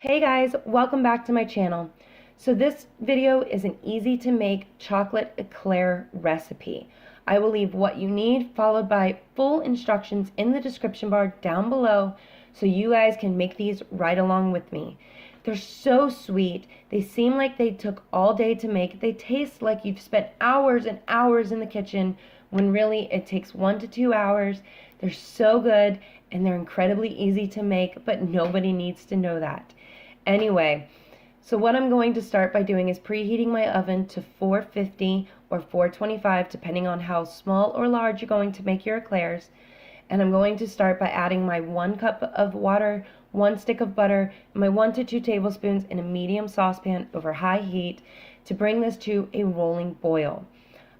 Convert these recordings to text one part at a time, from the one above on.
Hey guys, welcome back to my channel. So this video is an easy to make chocolate eclair recipe. I will leave what you need followed by full instructions in the description bar down below so you guys can make these right along with me. They're so sweet. They seem like they took all day to make. They taste like you've spent hours and hours in the kitchen when really it takes 1 to 2 hours. They're so good and they're incredibly easy to make, but nobody needs to know that. Anyway, so what I'm going to start by doing is preheating my oven to 450 or 425, depending on how small or large you're going to make your eclairs. And I'm going to start by adding my 1 cup of water, 1 stick of butter, and my 1 to 2 tablespoons in a medium saucepan over high heat to bring this to a rolling boil.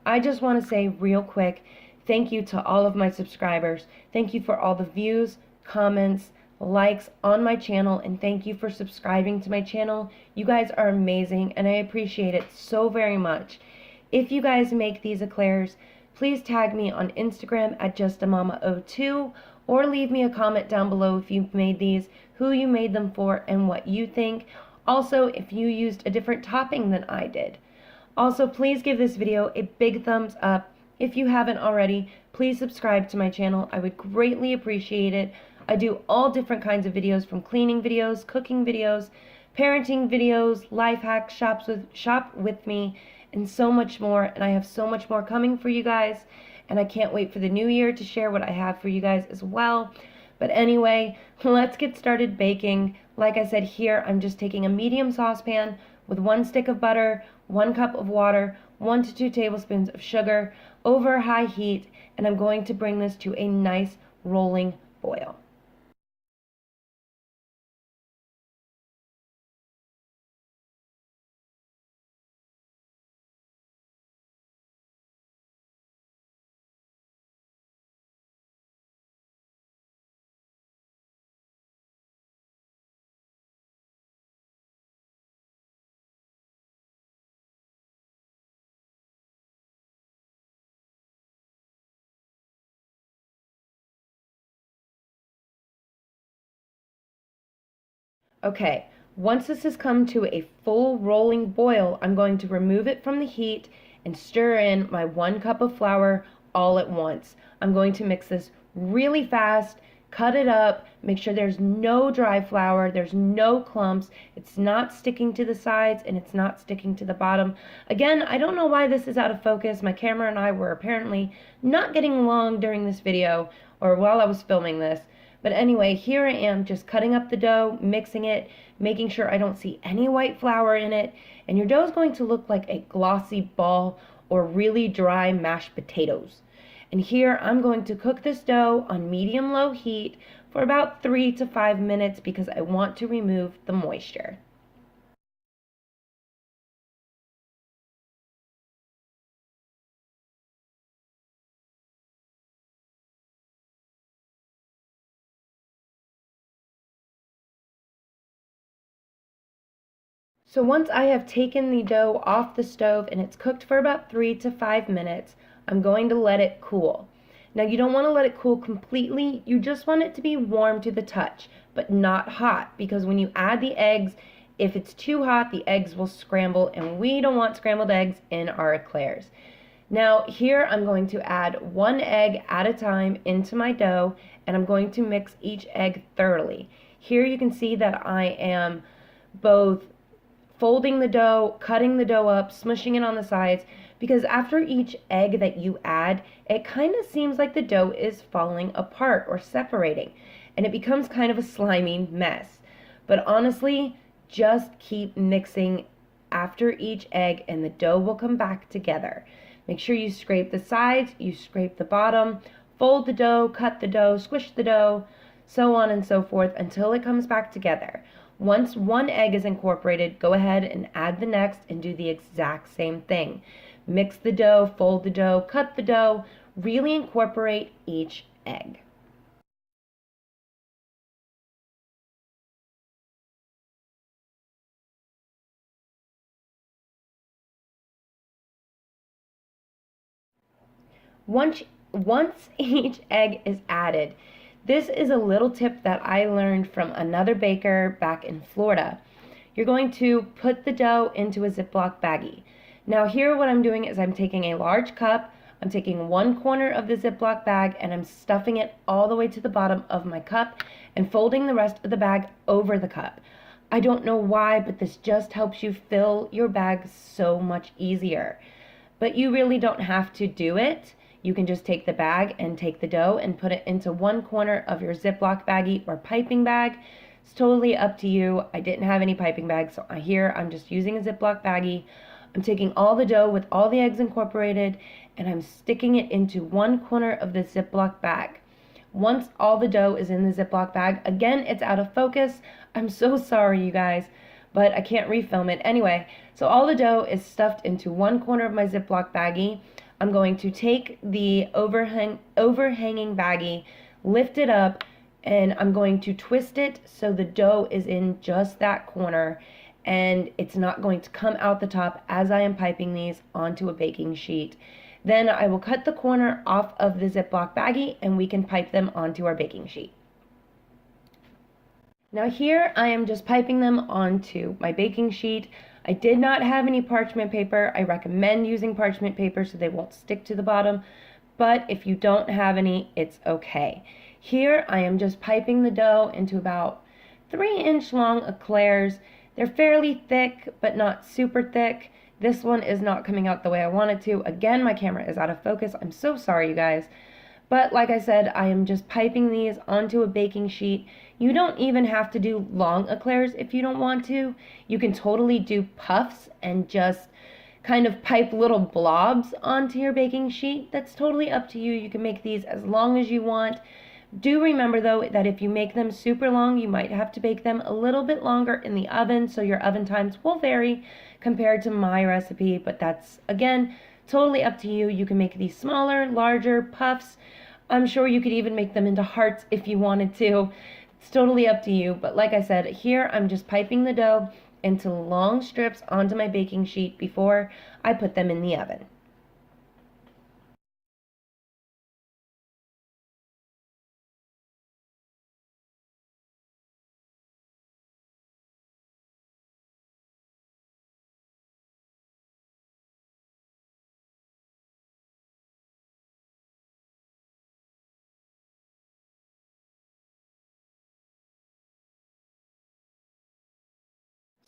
I just want to say real quick, thank you to all of my subscribers. Thank you for all the views, comments, likes on my channel, and thank you for subscribing to my channel. You guys are amazing and I appreciate it so very much. If you guys make these eclairs, please tag me on Instagram at justamama02 or leave me a comment down below if you've made these, who you made them for, and what you think. Also, if you used a different topping than I did. Also, please give this video a big thumbs up. If you haven't already, please subscribe to my channel. I would greatly appreciate it. I do all different kinds of videos, from cleaning videos, cooking videos, parenting videos, life hacks, shop with me, and so much more. And I have so much more coming for you guys. And I can't wait for the new year to share what I have for you guys as well. But anyway, let's get started baking. Like I said here, I'm just taking a medium saucepan with 1 stick of butter, 1 cup of water, 1 to 2 tablespoons of sugar over high heat, and I'm going to bring this to a nice rolling boil. Okay, once this has come to a full rolling boil, I'm going to remove it from the heat and stir in my 1 cup of flour all at once. I'm going to mix this really fast, cut it up, make sure there's no dry flour, there's no clumps, it's not sticking to the sides and it's not sticking to the bottom. Again, I don't know why this is out of focus. My camera and I were apparently not getting along during this video or while I was filming this. But anyway, here I am just cutting up the dough, mixing it, making sure I don't see any white flour in it. And your dough is going to look like a glossy ball or really dry mashed potatoes. And here I'm going to cook this dough on medium-low heat for about 3 to 5 minutes because I want to remove the moisture. So once I have taken the dough off the stove and it's cooked for about 3 to 5 minutes, I'm going to let it cool. Now you don't want to let it cool completely, you just want it to be warm to the touch, but not hot, because when you add the eggs, if it's too hot, the eggs will scramble, and we don't want scrambled eggs in our eclairs. Now here I'm going to add 1 egg at a time into my dough, and I'm going to mix each egg thoroughly. Here you can see that I am both folding the dough, cutting the dough up, smushing it on the sides, because after each egg that you add, it kind of seems like the dough is falling apart or separating, and it becomes kind of a slimy mess. But honestly, just keep mixing after each egg and the dough will come back together. Make sure you scrape the sides, you scrape the bottom, fold the dough, cut the dough, squish the dough, so on and so forth until it comes back together. Once 1 egg is incorporated, go ahead and add the next and do the exact same thing. Mix the dough, fold the dough, cut the dough, really incorporate each egg. Once each egg is added, This is a little tip that I learned from another baker back in Florida. You're going to put the dough into a Ziploc baggie. Now here what I'm doing is I'm taking a large cup, I'm taking one corner of the Ziploc bag and I'm stuffing it all the way to the bottom of my cup and folding the rest of the bag over the cup. I don't know why, but this just helps you fill your bag so much easier. But you really don't have to do it. You can just take the bag and take the dough and put it into one corner of your Ziploc baggie or piping bag. It's totally up to you. I didn't have any piping bags, so here I'm just using a Ziploc baggie. I'm taking all the dough with all the eggs incorporated and I'm sticking it into one corner of the Ziploc bag. Once all the dough is in the Ziploc bag, again, it's out of focus. I'm so sorry, you guys, but I can't refilm it. Anyway, so all the dough is stuffed into one corner of my Ziploc baggie. I'm going to take the overhanging baggie, lift it up, and I'm going to twist it so the dough is in just that corner and it's not going to come out the top as I am piping these onto a baking sheet. Then I will cut the corner off of the Ziploc baggie and we can pipe them onto our baking sheet. Now here I am just piping them onto my baking sheet. I did not have any parchment paper. I recommend using parchment paper so they won't stick to the bottom, but if you don't have any, it's okay. Here I am just piping the dough into about 3-inch long eclairs. They're fairly thick, but not super thick. This one is not coming out the way I want it to. Again, my camera is out of focus. I'm so sorry, you guys. But like I said, I am just piping these onto a baking sheet. You don't even have to do long eclairs if you don't want to. You can totally do puffs and just kind of pipe little blobs onto your baking sheet. That's totally up to you. You can make these as long as you want. Do remember though that if you make them super long, you might have to bake them a little bit longer in the oven, so your oven times will vary compared to my recipe, but that's, again, totally up to you. You can make these smaller, larger puffs. I'm sure you could even make them into hearts if you wanted to. It's totally up to you, but like I said, here I'm just piping the dough into long strips onto my baking sheet before I put them in the oven.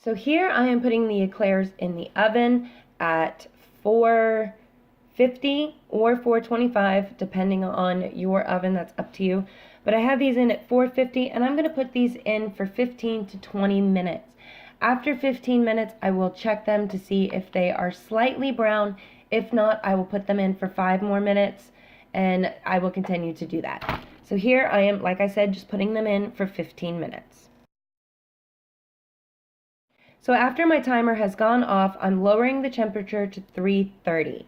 So here I am putting the eclairs in the oven at 450 or 425, depending on your oven, that's up to you. But I have these in at 450 and I'm going to put these in for 15 to 20 minutes. After 15 minutes, I will check them to see if they are slightly brown. If not, I will put them in for 5 more minutes and I will continue to do that. So here I am, like I said, just putting them in for 15 minutes. So after my timer has gone off, I'm lowering the temperature to 330.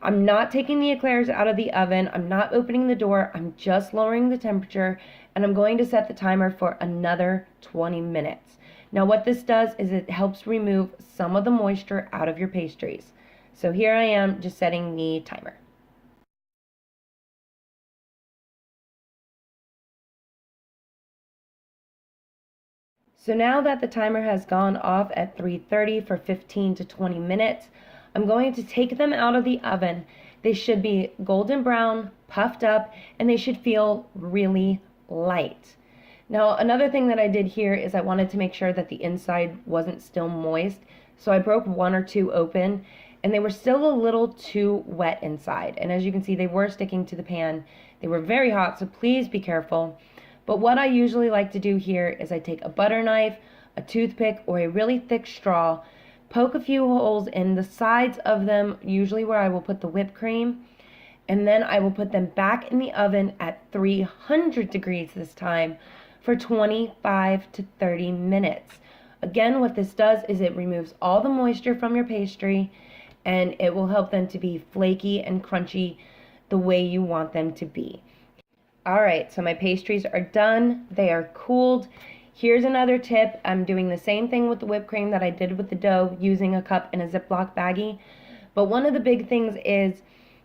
I'm not taking the eclairs out of the oven. I'm not opening the door. I'm just lowering the temperature, and I'm going to set the timer for another 20 minutes. Now what this does is it helps remove some of the moisture out of your pastries. So here I am just setting the timer. So now that the timer has gone off at 330 for 15 to 20 minutes, I'm going to take them out of the oven. They should be golden brown, puffed up, and they should feel really light. Now, another thing that I did here is I wanted to make sure that the inside wasn't still moist, so I broke 1 or 2 open, and they were still a little too wet inside. And as you can see, they were sticking to the pan. They were very hot, so please be careful. But what I usually like to do here is I take a butter knife, a toothpick, or a really thick straw, poke a few holes in the sides of them, usually where I will put the whipped cream, and then I will put them back in the oven at 300 degrees this time for 25 to 30 minutes. Again, what this does is it removes all the moisture from your pastry, and it will help them to be flaky and crunchy the way you want them to be. Alright, so my pastries are done. They are cooled. Here's another tip. I'm doing the same thing with the whipped cream that I did with the dough, using a cup in a Ziploc baggie. But one of the big things is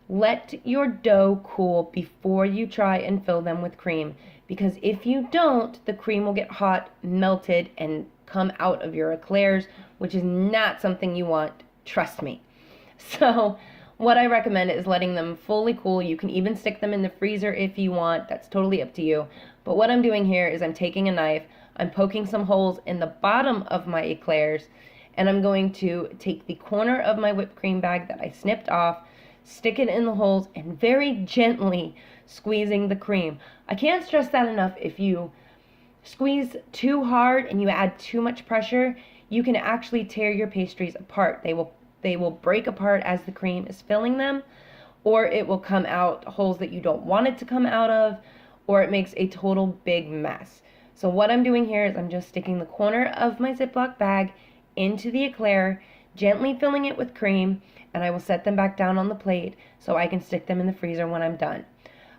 let your dough cool before you try and fill them with cream. because if you don't, the cream will get hot, melted, and come out of your eclairs, which is not something you want, trust me. So what I recommend is letting them fully cool. You can even stick them in the freezer if you want. That's totally up to you. But what I'm doing here is I'm taking a knife, I'm poking some holes in the bottom of my eclairs, and I'm going to take the corner of my whipped cream bag that I snipped off, stick it in the holes, and very gently squeezing the cream. I can't stress that enough. If you squeeze too hard and you add too much pressure, you can actually tear your pastries apart. They will break apart as the cream is filling them, or it will come out holes that you don't want it to come out of, or it makes a total big mess. So what I'm doing here is I'm just sticking the corner of my Ziploc bag into the eclair, gently filling it with cream, and I will set them back down on the plate so I can stick them in the freezer when I'm done.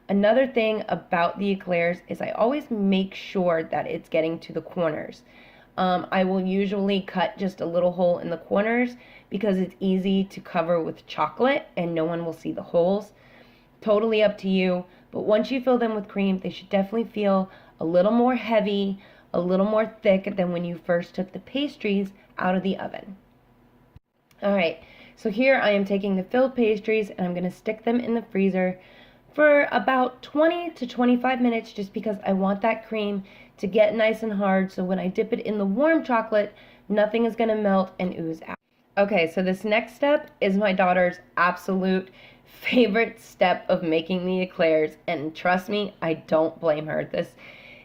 Another thing about the eclairs is I always make sure that it's getting to the corners. I will usually cut just a little hole in the corners because it's easy to cover with chocolate and no one will see the holes. Totally up to you, but once you fill them with cream, they should definitely feel a little more heavy, a little more thick than when you first took the pastries out of the oven. Alright, so here I am taking the filled pastries and I'm going to stick them in the freezer for about 20 to 25 minutes just because I want that cream to get nice and hard, so when I dip it in the warm chocolate, nothing is going to melt and ooze out. Okay, so this next step is my daughter's absolute favorite step of making the eclairs, and trust me, I don't blame her. This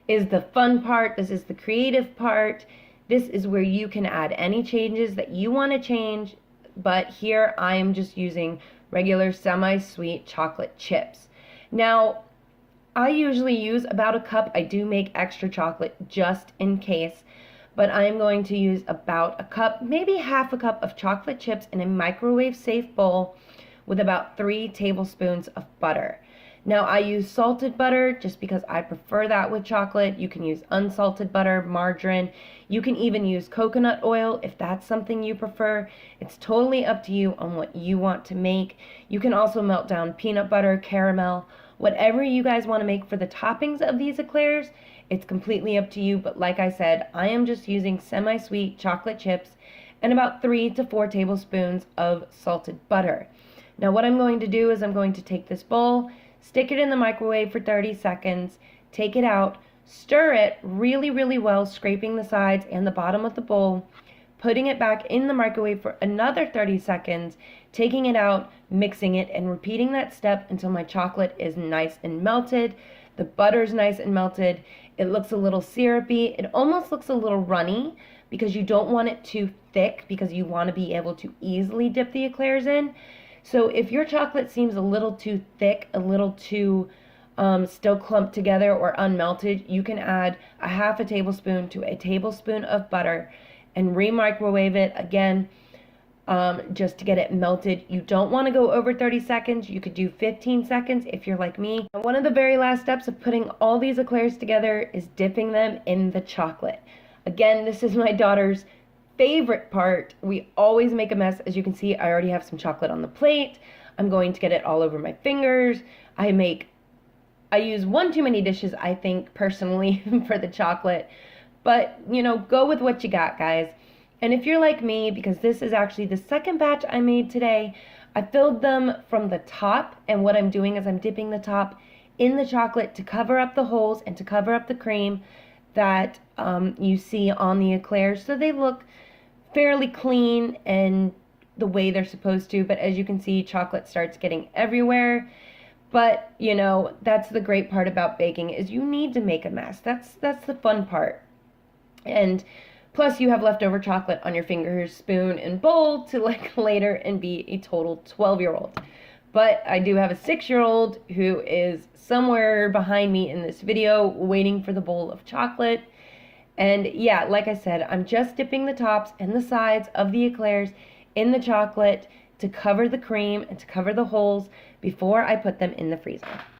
is the fun part. This is the creative part. This is where you can add any changes that you want to change, but here I am just using regular semi-sweet chocolate chips. Now, I usually use about a cup. I do make extra chocolate just in case, but I am going to use about a cup, maybe half a cup of chocolate chips in a microwave safe bowl with about 3 tablespoons of butter. Now I use salted butter just because I prefer that with chocolate. You can use unsalted butter, margarine. You can even use coconut oil if that's something you prefer. It's totally up to you on what you want to make. You can also melt down peanut butter, caramel, whatever you guys want to make for the toppings of these eclairs. It's completely up to you, but like I said, I am just using semi-sweet chocolate chips and about 3 to 4 tablespoons of salted butter. Now what I'm going to do is I'm going to take this bowl, stick it in the microwave for 30 seconds, take it out, stir it really, really well, scraping the sides and the bottom of the bowl, putting it back in the microwave for another 30 seconds, taking it out, mixing it, and repeating that step until my chocolate is nice and melted, the butter's nice and melted, it looks a little syrupy, it almost looks a little runny because you don't want it too thick because you want to be able to easily dip the eclairs in. So if your chocolate seems a little too thick, a little too still clumped together or unmelted, you can add a half a tablespoon to a tablespoon of butter and re-microwave it again just to get it melted. You don't want to go over 30 seconds. You could do 15 seconds if you're like me. One of the very last steps of putting all these eclairs together is dipping them in the chocolate. Again, this is my daughter's favorite part. We always make a mess. As you can see, I already have some chocolate on the plate. I'm going to get it all over my fingers. I use one too many dishes, I think, personally, for the chocolate. But, you know, go with what you got, guys. And if you're like me, because this is actually the second batch I made today, I filled them from the top, and what I'm doing is I'm dipping the top in the chocolate to cover up the holes and to cover up the cream that you see on the eclairs, so they look fairly clean and the way they're supposed to. But as you can see, chocolate starts getting everywhere. But you know, that's the great part about baking, is you need to make a mess. That's the fun part. And plus you have leftover chocolate on your fingers, spoon, and bowl to like later and be a total 12-year-old. But I do have a 6-year-old who is somewhere behind me in this video waiting for the bowl of chocolate. And yeah, like I said, I'm just dipping the tops and the sides of the eclairs in the chocolate to cover the cream and to cover the holes before I put them in the freezer.